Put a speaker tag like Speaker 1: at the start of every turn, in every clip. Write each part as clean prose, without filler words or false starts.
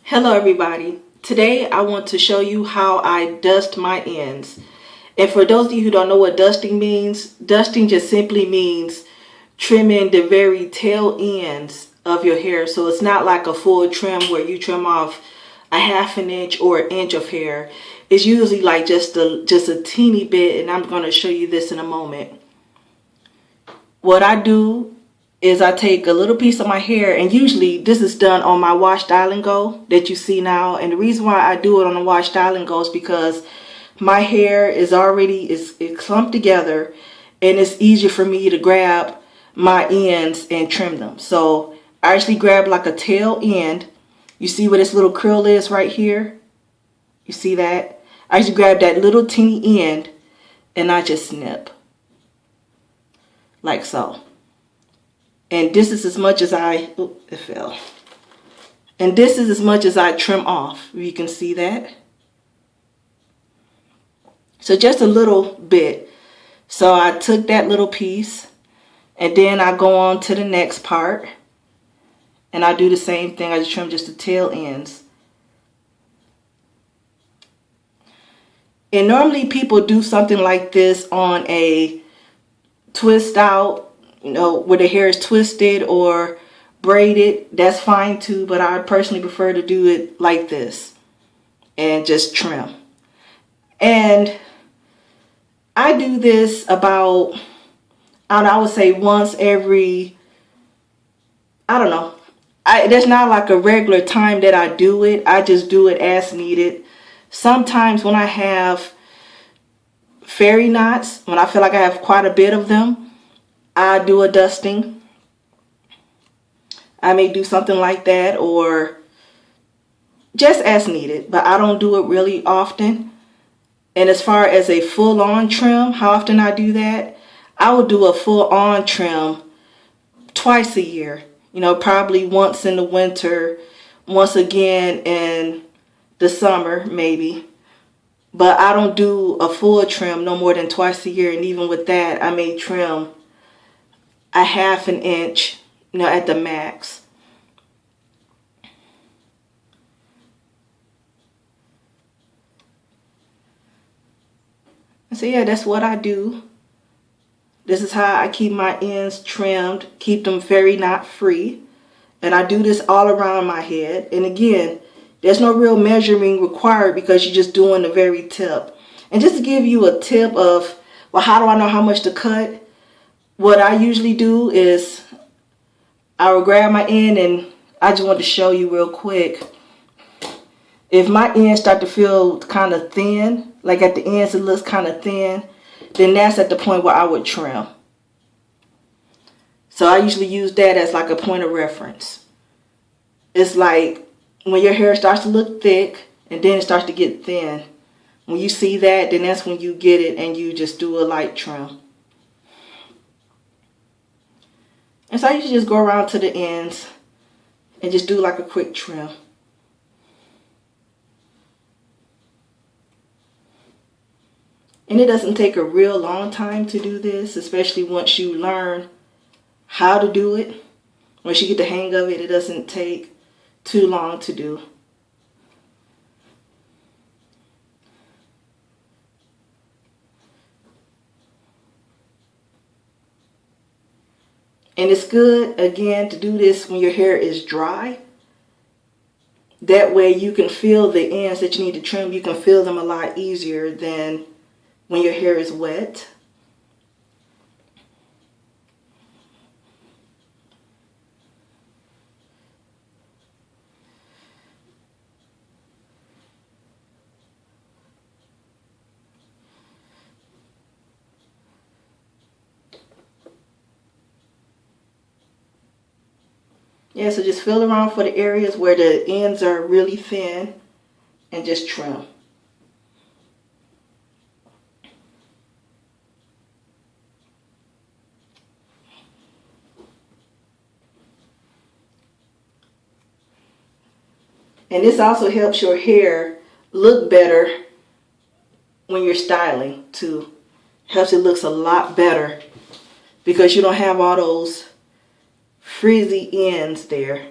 Speaker 1: Hello everybody. Today I want to show you how I dust my ends. And for those of you who don't know what dusting means, dusting just simply means trimming the very tail ends of your hair. So it's not like a full trim where you trim off a half an inch or an inch of hair. It's usually like just a teeny bit, and I'm going to show you this in a moment. What I do is I take a little piece of my hair, and usually this is done on my wash, style, and go that you see now. And the reason why I do it on a wash, style, and go is because my hair is already clumped together, and it's easier for me to grab my ends and trim them. So I actually grab like a tail end. You see where this little curl is right here? You see that? I just grab that little teeny end and I just snip like so. And this is as much as it fell. And this is as much as I trim off. You can see that. So just a little bit. So I took that little piece and then I go on to the next part. And I do the same thing. I just trim just the tail ends. And normally people do something like this on a twist out, where the hair is twisted or braided. That's fine too, but I personally prefer to do it like this and just trim. And I do this about, I would say once every, there's not like a regular time that I do it. I just do it as needed. Sometimes when I have fairy knots, when I feel like I have quite a bit of them, I do a dusting. I may do something like that, or just as needed, but I don't do it really often. And as far as a full-on trim, how often I do that, I would do a full-on trim twice a year. Probably once in the winter, once again in the summer maybe. But I don't do a full trim no more than twice a year. And even with that, I may trim a half an inch, at the max. So yeah, that's what I do. This is how I keep my ends trimmed, keep them very knot free. And I do this all around my head. And again, there's no real measuring required because you're just doing the very tip. And just to give you a tip of, well, how do I know how much to cut? What I usually do is I will grab my end, and I just want to show you real quick. If my ends start to feel kind of thin, like at the ends it looks kind of thin, then that's at the point where I would trim. So I usually use that as like a point of reference. It's like when your hair starts to look thick and then it starts to get thin. When you see that, then that's when you get it and you just do a light trim. And so I usually just go around to the ends and just do like a quick trim. And it doesn't take a real long time to do this, especially once you learn how to do it. Once you get the hang of it, it doesn't take too long to do. And it's good, again, to do this when your hair is dry. That way you can feel the ends that you need to trim. You can feel them a lot easier than when your hair is wet. Yeah, so just feel around for the areas where the ends are really thin and just trim. And this also helps your hair look better when you're styling too. Helps it looks a lot better because you don't have all those frizzy ends there.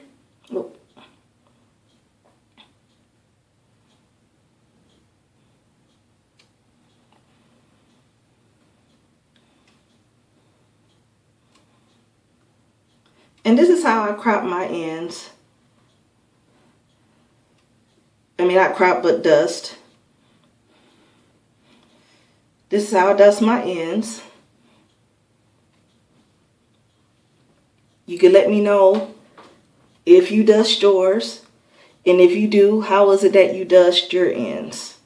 Speaker 1: And this is how I crop my ends. I mean, not crop, but dust. This is how I dust my ends. You can let me know if you dust yours. And if you do, how is it that you dust your ends?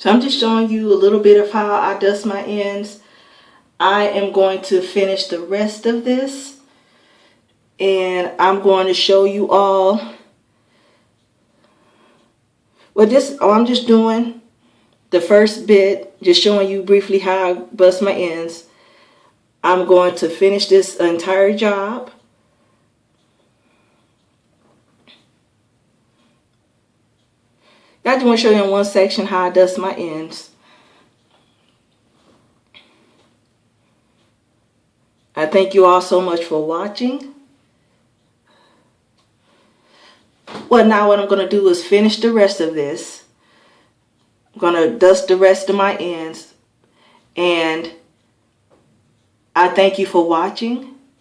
Speaker 1: So I'm just showing you a little bit of how I dust my ends. I am going to finish the rest of this, and I'm going to show you all. I'm just doing the first bit, just showing you briefly how I bust my ends. I'm going to finish this entire job. I just want to show you in one section how I dust my ends. I thank you all so much for watching. Well, now what I'm going to do is finish the rest of this. I'm going to dust the rest of my ends. And I thank you for watching.